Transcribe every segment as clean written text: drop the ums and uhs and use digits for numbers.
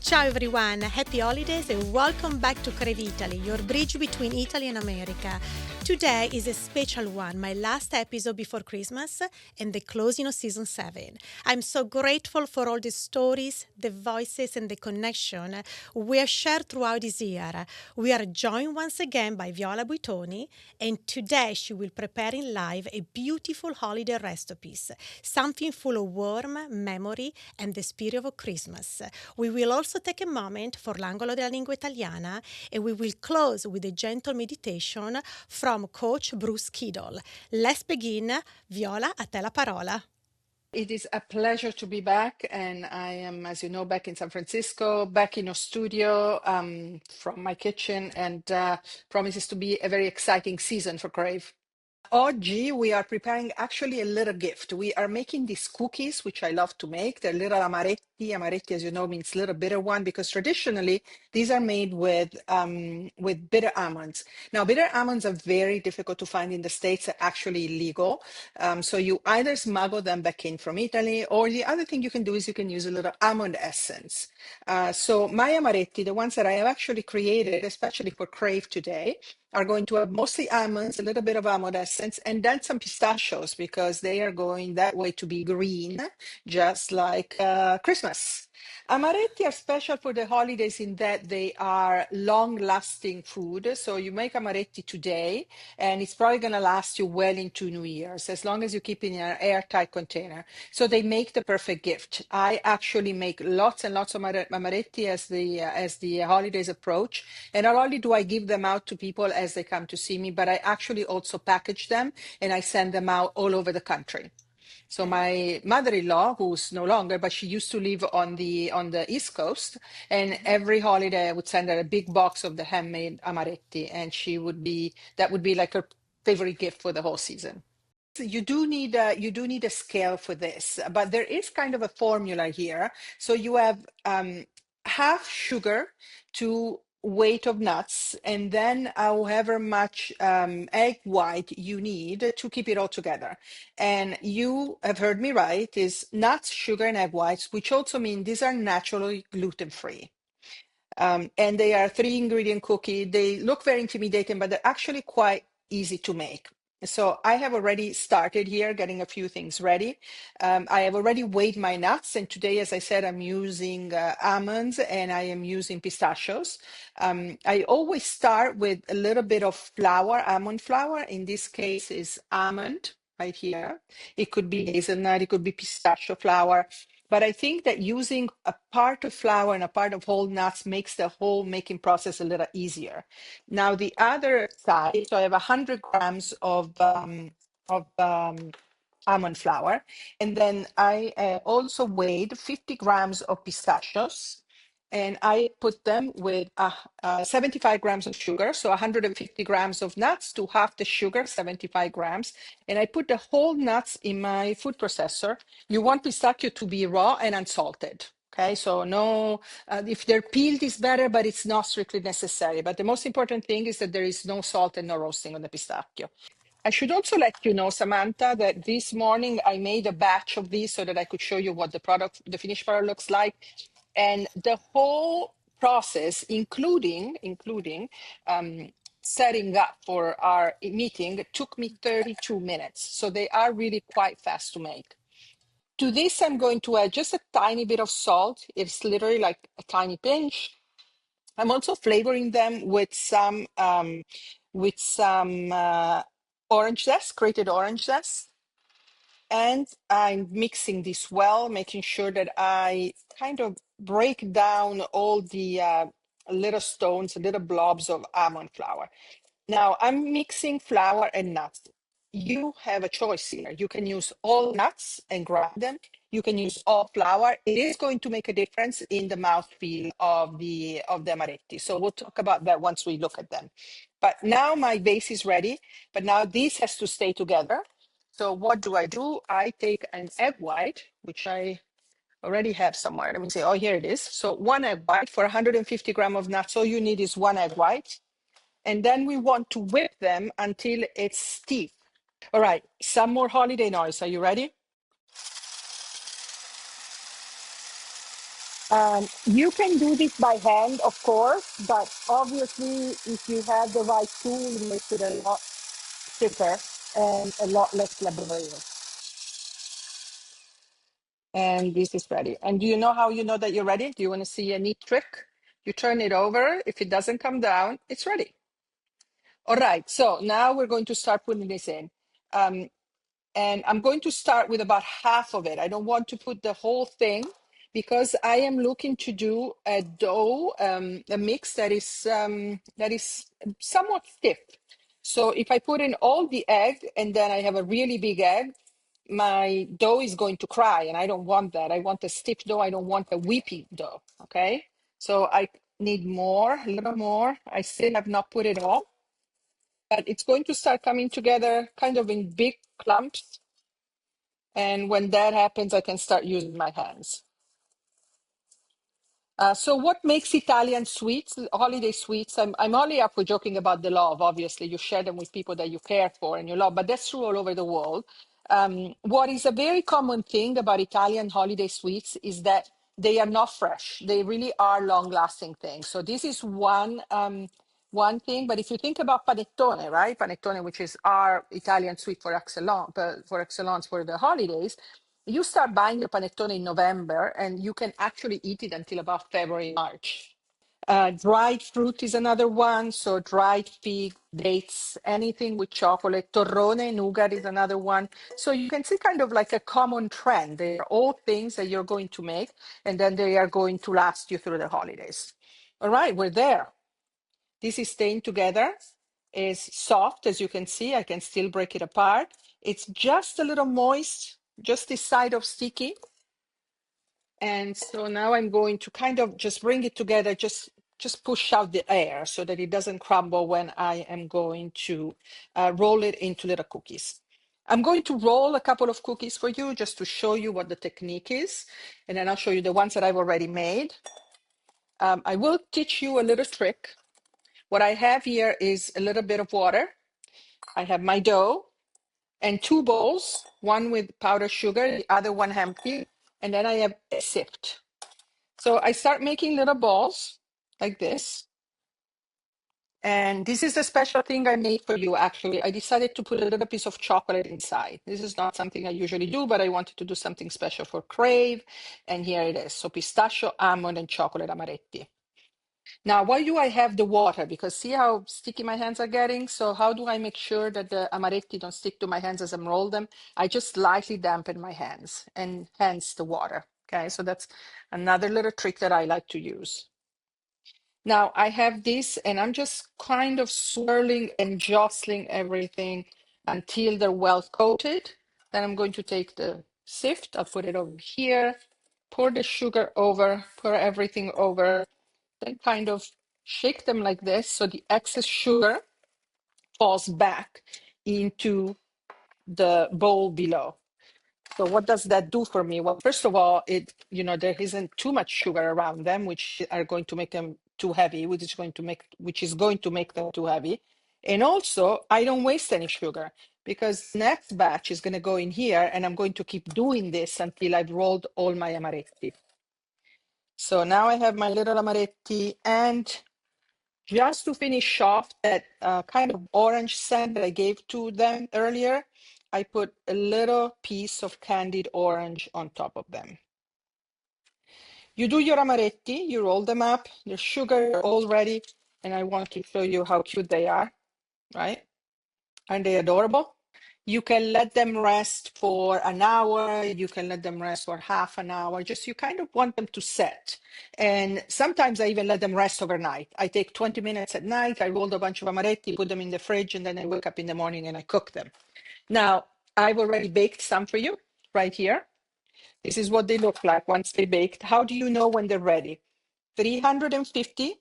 Ciao everyone, happy holidays and welcome back to Crave Italy, your bridge between Italy and America. Today is a special one, my last episode before Christmas and the closing of season 7. I'm so grateful for all the stories, the voices and the connection we have shared throughout this year. We are joined once again by Viola Buitoni, and today she will prepare in live a beautiful holiday recipes, something full of warm memory and the spirit of Christmas. We will also take a moment for L'Angolo della Lingua Italiana, and we will close with a gentle meditation from Coach Bruce Kittle. Let's begin. Viola, a te la parola. It is a pleasure to be back, and I am, as you know, back in San Francisco, back in a studio from my kitchen, and promises to be a very exciting season for Crave. Oggi we are preparing actually a little gift. We are making these cookies, which I love to make. They're little amaretti. Amaretti, as you know, means little bitter one because traditionally these are made with bitter almonds. Now, bitter almonds are very difficult to find in the States. They're actually illegal. So you either smuggle them back in from Italy, or the other thing you can do is you can use a little almond essence. So my amaretti, the ones that I have actually created, especially for Crave today, are going to have mostly almonds, a little bit of almond essence, and then some pistachios because they are going that way to be green, just like Christmas. Amaretti are special for the holidays in that they are long-lasting food. So you make amaretti today, and it's probably going to last you well into New Year's, as long as you keep it in an airtight container. So they make the perfect gift. I actually make lots and lots of amaretti as the holidays approach, and not only do I give them out to people as they come to see me, but I actually also package them and I send them out all over the country. So my mother-in-law, who's no longer, but she used to live on the East Coast, and every holiday I would send her a big box of the handmade amaretti, and that would be like her favorite gift for the whole season. You do need a scale for this, but there is kind of a formula here. So you have half sugar to weight of nuts, and then however much egg white you need to keep it all together. And you have heard me right, is nuts, sugar, and egg whites, which also mean these are naturally gluten-free. And they are three ingredient cookie. They look very intimidating, but they're actually quite easy to make. So I have already started here getting a few things ready. I have already weighed my nuts, and today, as I said, I'm using almonds and I am using pistachios. I always start with a little bit of flour, almond flour. In this case, is almond right here. It could be hazelnut, it could be pistachio flour. But I think that using a part of flour and a part of whole nuts makes the whole making process a little easier. Now, the other side, so I have 100 grams of almond flour. And then I also weighed 50 grams of pistachios. And I put them with 75 grams of sugar, so 150 grams of nuts to half the sugar, 75 grams. And I put the whole nuts in my food processor. You want pistachio to be raw and unsalted. Okay, so no, if they're peeled is better, but it's not strictly necessary. But the most important thing is that there is no salt and no roasting on the pistachio. I should also let you know, Samantha, that this morning I made a batch of these so that I could show you what the finished product looks like. And the whole process, including setting up for our meeting, took me 32 minutes. So they are really quite fast to make. To this, I'm going to add just a tiny bit of salt. It's literally like a tiny pinch. I'm also flavoring them with some orange zest, grated orange zest, and I'm mixing this well, making sure that I kind of break down all the little stones, little blobs of almond flour. Now I'm mixing flour and nuts. You have a choice here. You can use all nuts and grind them. You can use all flour. It is going to make a difference in the mouthfeel of the amaretti. So we'll talk about that once we look at them. But now my base is ready. But now this has to stay together. So what do? I take an egg white, which I already have somewhere. Let me see. Oh, here it is. So one egg white for 150 grams of nuts. All you need is one egg white. And then we want to whip them until it's stiff. All right, some more holiday noise. Are you ready? You can do this by hand, of course, but obviously, if you have the right tool, it makes it a lot quicker and a lot less laborious. And this is ready. And do you know how you know that you're ready? Do you want to see a neat trick? You turn it over. If it doesn't come down, it's ready. All right. So now we're going to start putting this in. Um, and I'm going to start with about half of it. I don't want to put the whole thing because I am looking to do a dough, a mix that is somewhat stiff. So if I put in all the egg and then I have a really big egg, my dough is going to cry, and I don't want that. I want a stiff dough. I don't want a whippy dough. Okay, so I need more, a little more. I still have not put it all, but it's going to start coming together kind of in big clumps. And when that happens, I can start using my hands. So what makes Italian sweets, holiday sweets? I'm only up for joking about the love. Obviously, you share them with people that you care for and you love, but that's true all over the world. What is a very common thing about Italian holiday sweets is that they are not fresh. They really are long-lasting things. So this is one thing. But if you think about panettone, right? Panettone, which is our Italian sweet for excellence for the holidays, you start buying your panettone in November and you can actually eat it until about February, March. Dried fruit is another one. So dried fig, dates, anything with chocolate. Torrone, nougat is another one. So you can see kind of like a common trend. They are all things that you're going to make and then they are going to last you through the holidays. All right, we're there. This is staying together. It's soft, as you can see. I can still break it apart. It's just a little moist, just this side of sticky. And so now I'm going to kind of just bring it together, just push out the air so that it doesn't crumble when I am going to roll it into little cookies. I'm going to roll a couple of cookies for you just to show you what the technique is. And then I'll show you the ones that I've already made. I will teach you a little trick. What I have here is a little bit of water. I have my dough and two bowls, one with powdered sugar, the other one empty. And then I have a sift. So I start making little balls like this. And this is the special thing I made for you, actually. I decided to put a little piece of chocolate inside. This is not something I usually do, but I wanted to do something special for Crave. And here it is. So pistachio, almond, and chocolate amaretti. Now, why do I have the water? Because see how sticky my hands are getting? So how do I make sure that the amaretti don't stick to my hands as I roll them? I just lightly dampen my hands and hence the water. Okay, so that's another little trick that I like to use. Now I have this and I'm just kind of swirling and jostling everything until they're well coated. Then I'm going to take the sift, I'll put it over here, pour the sugar over, pour everything over, then kind of shake them like this so the excess sugar falls back into the bowl below. So what does that do for me? Well, first of all, there isn't too much sugar around them, which are going to make them too heavy, which is going to make them too heavy. And also, I don't waste any sugar because next batch is going to go in here and I'm going to keep doing this until I've rolled all my amaretti. So now I have my little amaretti, and just to finish off that kind of orange scent that I gave to them earlier, I put a little piece of candied orange on top of them. You do your amaretti, you roll them up, the sugar are all ready, and I want to show you how cute they are, right? Aren't they adorable? You can let them rest for an hour. You can let them rest for half an hour. Just you kind of want them to set. And sometimes I even let them rest overnight. I take 20 minutes at night. I roll a bunch of amaretti, put them in the fridge, and then I wake up in the morning and I cook them. Now, I've already baked some for you right here. This is what they look like once they baked. How do you know when they're ready? 350,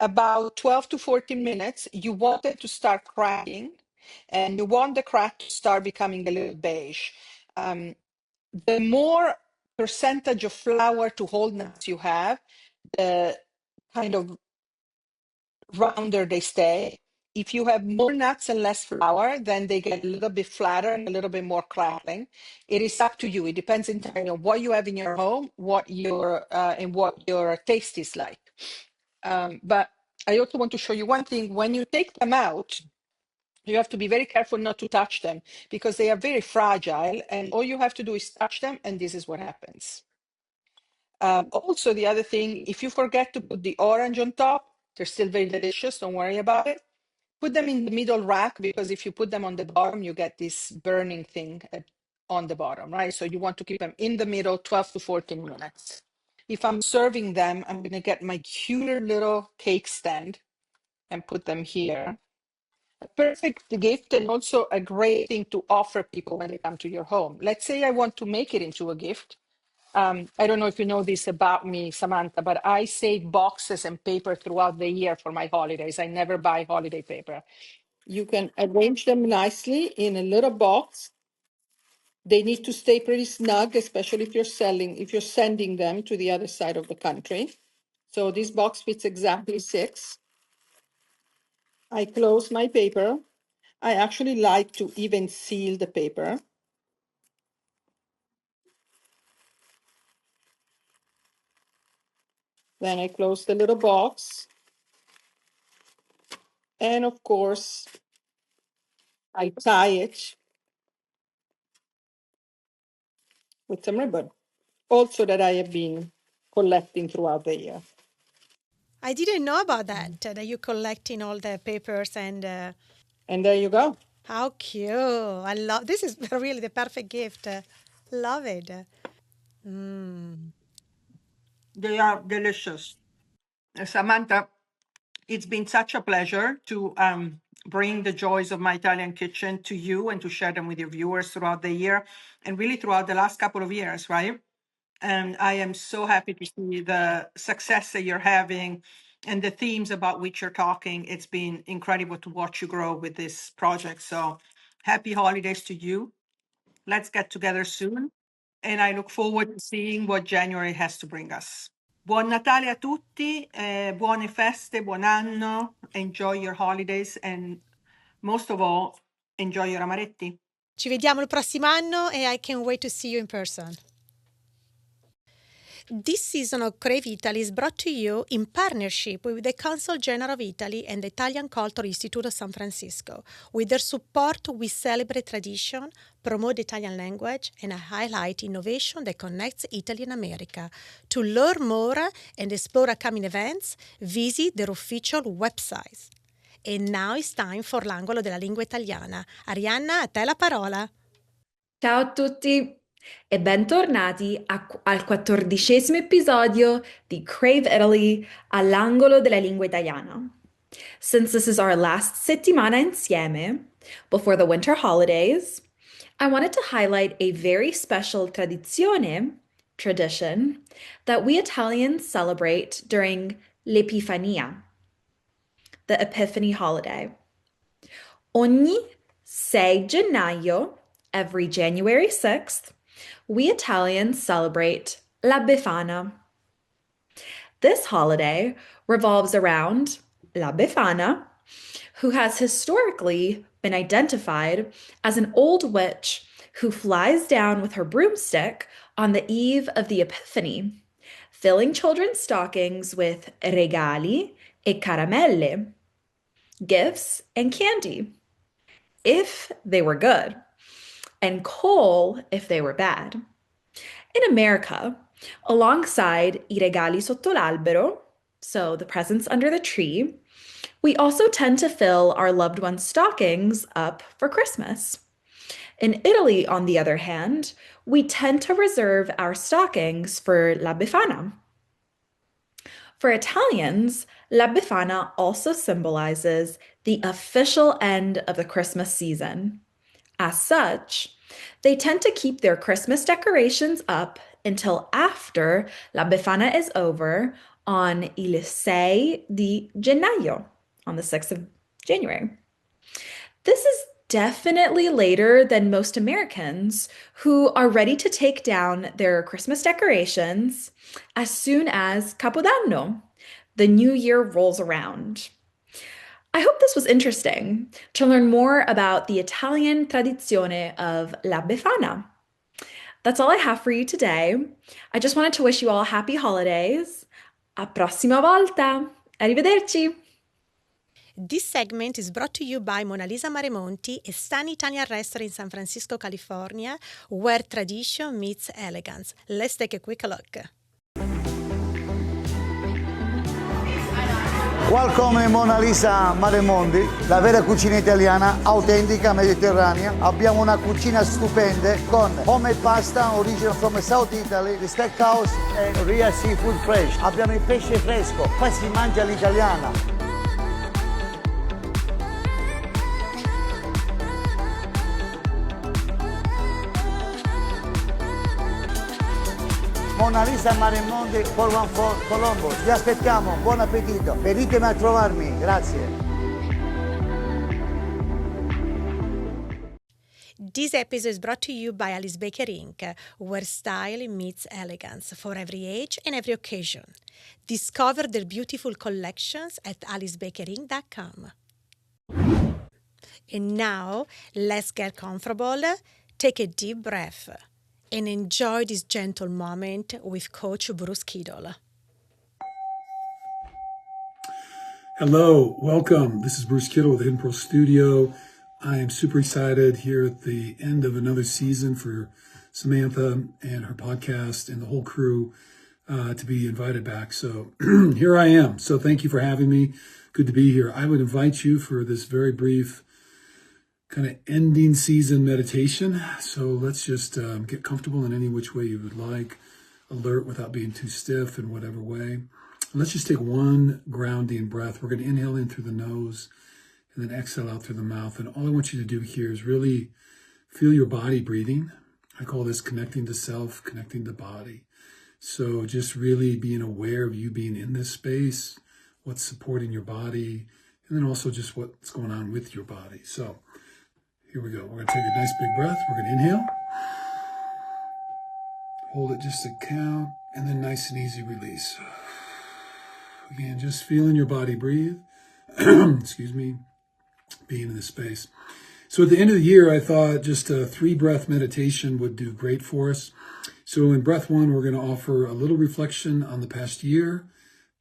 about 12 to 14 minutes. You want it to start cracking and you want the crack to start becoming a little beige. The more percentage of flour to wholeness you have, the kind of rounder they stay. If you have more nuts and less flour, then they get a little bit flatter and a little bit more crackling. It is up to you. It depends entirely on what you have in your home, what your and what your taste is like. But I also want to show you one thing. When you take them out, you have to be very careful not to touch them because they are very fragile, and all you have to do is touch them, and this is what happens. Also, the other thing, if you forget to put the orange on top, they're still very delicious. Don't worry about it. Put them in the middle rack, because if you put them on the bottom, you get this burning thing on the bottom, right? So you want to keep them in the middle, 12 to 14 minutes. If I'm serving them, I'm going to get my cuter little cake stand and put them here. A perfect gift, and also a great thing to offer people when they come to your home. Let's say I want to make it into a gift. I don't know if you know this about me, Samantha, but I save boxes and paper throughout the year for my holidays. I never buy holiday paper. You can arrange them nicely in a little box. They need to stay pretty snug, especially if you're sending them to the other side of the country. So this box fits exactly 6. I close my paper. I actually like to even seal the paper. Then I close the little box. And of course, I tie it with some ribbon, also that I have been collecting throughout the year. I didn't know about that you're collecting all the papers and And there you go. how cute. I love this is really the perfect gift. Love it. They are delicious. Samantha, it's been such a pleasure to bring the joys of my Italian kitchen to you and to share them with your viewers throughout the year and really throughout the last couple of years, right? And I am so happy to see the success that you're having and the themes about which you're talking. It's been incredible to watch you grow with this project. So happy holidays to you. Let's get together soon. And I look forward to seeing what January has to bring us. Buon Natale a tutti, buone feste, buon anno. Enjoy your holidays and most of all, enjoy your amaretti. Ci vediamo il prossimo anno e I can't wait to see you in person. This season of Crave Italy is brought to you in partnership with the Consul General of Italy and the Italian Cultural Institute of San Francisco. With their support, we celebrate tradition, promote the Italian language, and highlight innovation that connects Italy and America. To learn more and explore upcoming events, visit their official website. And now it's time for L'Angolo della Lingua Italiana. Arianna, a te la parola. Ciao a tutti e bentornati al 14° episodio di Crave Italy all'Angolo della Lingua Italiana. Since this is our last settimana insieme before the winter holidays, I wanted to highlight a very special tradition that we Italians celebrate during l'Epifania, the Epiphany holiday. Ogni 6 gennaio, every January 6th, we Italians celebrate La Befana. This holiday revolves around La Befana, who has historically been identified as an old witch who flies down with her broomstick on the eve of the Epiphany, filling children's stockings with regali e caramelle, gifts and candy, if they were good, and coal if they were bad. In America, alongside I regali sotto l'albero, so the presents under the tree, we also tend to fill our loved ones' stockings up for Christmas. In Italy, on the other hand, we tend to reserve our stockings for La Befana. For Italians, La Befana also symbolizes the official end of the Christmas season. As such, they tend to keep their Christmas decorations up until after La Befana is over on il 6 di gennaio, on the 6th of January. This is definitely later than most Americans, who are ready to take down their Christmas decorations as soon as Capodanno, the new year, rolls around. I hope this was interesting to learn more about the Italian tradizione of la Befana. That's all I have for you today. I just wanted to wish you all happy holidays. A prossima volta! Arrivederci! This segment is brought to you by Mona Lisa Maremonti, a stunning Italian restaurant in San Francisco, California, where tradition meets elegance. Let's take a quick look. Welcome Mona Lisa Maremonti, la vera cucina italiana, autentica, mediterranea. Abbiamo una cucina stupenda con homemade pasta, original from South Italy, the steakhouse and real seafood fresh. Abbiamo il pesce fresco, qua si mangia all'italiana. Mona Lisa Maremonti for one for Colombo. Vi aspettiamo, buon appetito. Venitemi a trovarmi, grazie. This episode is brought to you by Alice Baker Inc., where style meets elegance for every age and every occasion. Discover their beautiful collections at alicebakerinc.com. And now, let's get comfortable, take a deep breath, and enjoy this gentle moment with Coach Bruce Kittle. Hello, welcome. This is Bruce Kittle with Hidden Pearl Studio. I am super excited here at the end of another season for Samantha and her podcast and the whole crew to be invited back. So here I am. So thank you for having me. Good to be here. I would invite you for this very brief kind of ending season meditation. So let's just get comfortable in any which way you would like, alert without being too stiff in whatever way. Let's just take one grounding breath. We're going to inhale in through the nose and then exhale out through the mouth. And all I want you to do here is really feel your body breathing. I call this connecting to self, connecting to body. So just really being aware of you being in this space, what's supporting your body, and then also just what's going on with your body. So here we go. We're going to take a nice big breath. We're going to inhale. Hold it just a count, and then nice and easy release. Again, just feeling your body breathe. Excuse me, being in this space. So at the end of the year, I thought just a 3-breath meditation would do great for us. So in breath 1, we're going to offer a little reflection on the past year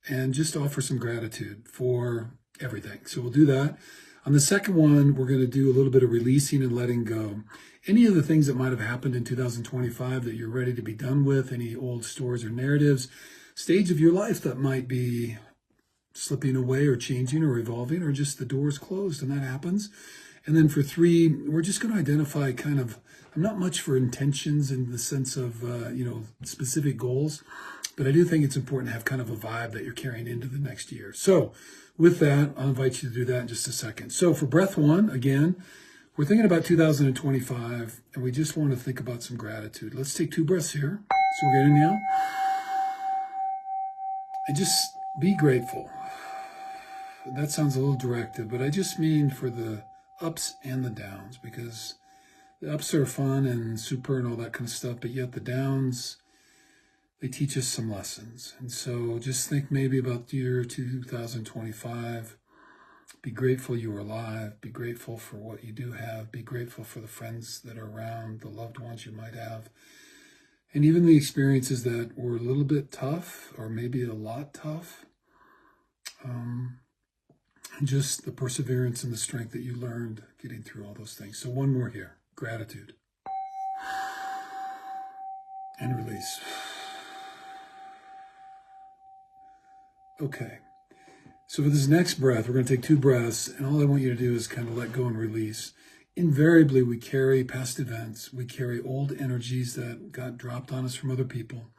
and just offer some gratitude for everything. So we'll do that. On the second one, we're going to do a little bit of releasing and letting go. Any of the things that might have happened in 2025 that you're ready to be done with, any old stories or narratives, stage of your life that might be slipping away or changing or evolving, or just the door's closed, and that happens. And then for 3, we're just going to identify kind of, I'm not much for intentions in the sense of, specific goals, but I do think it's important to have kind of a vibe that you're carrying into the next year. So with that, I'll invite you to do that in just a second. So for breath 1, again, we're thinking about 2025, and we just want to think about some gratitude. Let's take 2 breaths here. So we're going to inhale. And just be grateful. That sounds a little directive, but I just mean for the ups and the downs, because the ups are fun and super and all that kind of stuff, but yet the downs, they teach us some lessons. And so just think maybe about the year 2025. Be grateful you are alive. Be grateful for what you do have. Be grateful for the friends that are around, the loved ones you might have. And even the experiences that were a little bit tough, or maybe a lot tough. And just the perseverance and the strength that you learned getting through all those things. So one more here. Gratitude. And release. Okay. So for this next breath, we're going to take 2 breaths, and all I want you to do is kind of let go and release. Invariably, we carry past events. We carry old energies that got dropped on us from other people.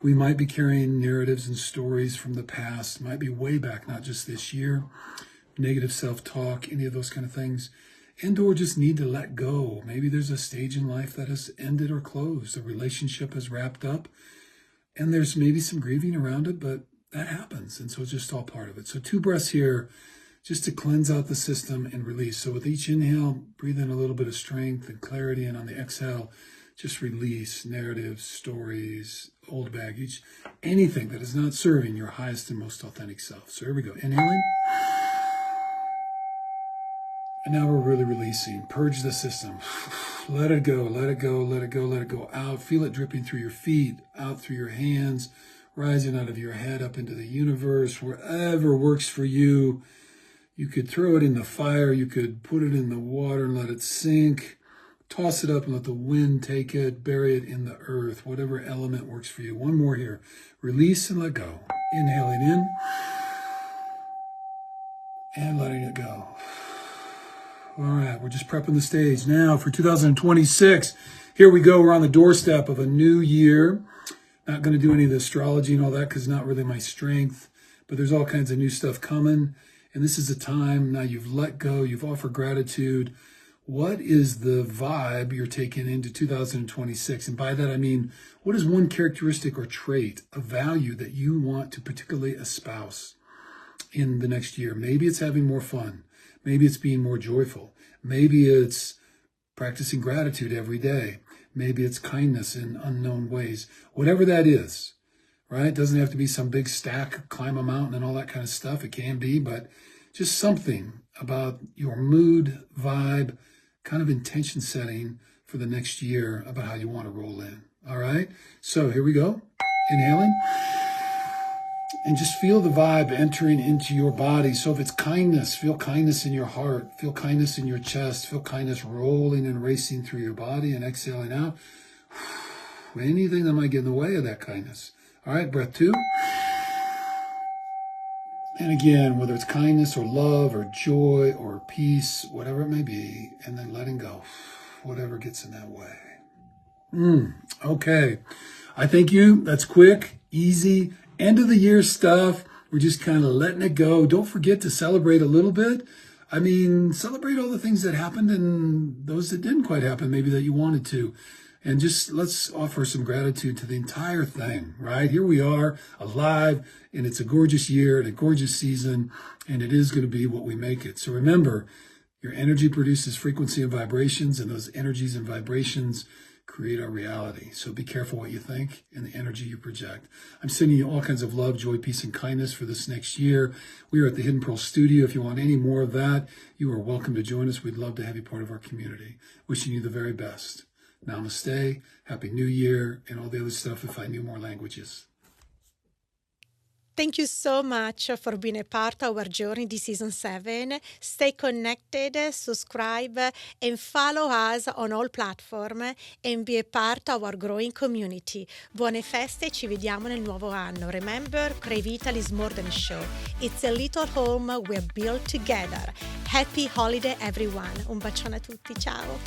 We might be carrying narratives and stories from the past, might be way back, not just this year, negative self-talk, any of those kind of things, and or just need to let go. Maybe there's a stage in life that has ended or closed. A relationship has wrapped up, and there's maybe some grieving around it, but that happens, and so it's just all part of it. So 2 breaths here, just to cleanse out the system and release. So with each inhale, breathe in a little bit of strength and clarity, and on the exhale, just release narratives, stories, old baggage, anything that is not serving your highest and most authentic self. So here we go. Inhaling. And now we're really releasing. Purge the system. Let it go, let it go, let it go, let it go out. Feel it dripping through your feet, out through your hands, rising out of your head up into the universe, wherever works for you. You could throw it in the fire. You could put it in the water and let it sink. Toss it up and let the wind take it. Bury it in the earth, whatever element works for you. One more here. Release and let go. Inhaling in and letting it go. All right, we're just prepping the stage now for 2026. Here we go. We're on the doorstep of a new year. Not going to do any of the astrology and all that because it's not really my strength. But there's all kinds of new stuff coming. And this is a time now you've let go. You've offered gratitude. What is the vibe you're taking into 2026? And by that, I mean, what is one characteristic or trait, a value that you want to particularly espouse in the next year? Maybe it's having more fun. Maybe it's being more joyful. Maybe it's practicing gratitude every day. Maybe it's kindness in unknown ways. Whatever that is, right? It doesn't have to be some big stack, climb a mountain and all that kind of stuff. It can be, but just something about your mood, vibe, kind of intention setting for the next year about how you want to roll in. All right? So here we go. Inhaling. And just feel the vibe entering into your body. So if it's kindness, feel kindness in your heart. Feel kindness in your chest. Feel kindness rolling and racing through your body and exhaling out. Anything that might get in the way of that kindness. All right, breath 2. And again, whether it's kindness or love or joy or peace, whatever it may be, and then letting go, whatever gets in that way. Okay. I thank you. That's quick, easy, end of the year stuff. We're just kind of letting it go. Don't forget to celebrate a little bit. I mean, celebrate all the things that happened and those that didn't quite happen, maybe that you wanted to. And just let's offer some gratitude to the entire thing, right? Here we are, alive, and it's a gorgeous year and a gorgeous season, and it is going to be what we make it. So remember, your energy produces frequency and vibrations, and those energies and vibrations create our reality. So be careful what you think and the energy you project. I'm sending you all kinds of love, joy, peace, and kindness for this next year. We are at the Hidden Pearl Studio. If you want any more of that, you are welcome to join us. We'd love to have you part of our community. Wishing you the very best. Namaste, Happy New Year, and all the other stuff if I knew more languages. Thank you so much for being a part of our journey this season 7. Stay connected, subscribe, and follow us on all platforms and be a part of our growing community. Buone feste e ci vediamo nel nuovo anno. Remember, Crave Italy is more than a show. It's a little home we're built together. Happy holiday, everyone. Un bacione a tutti. Ciao.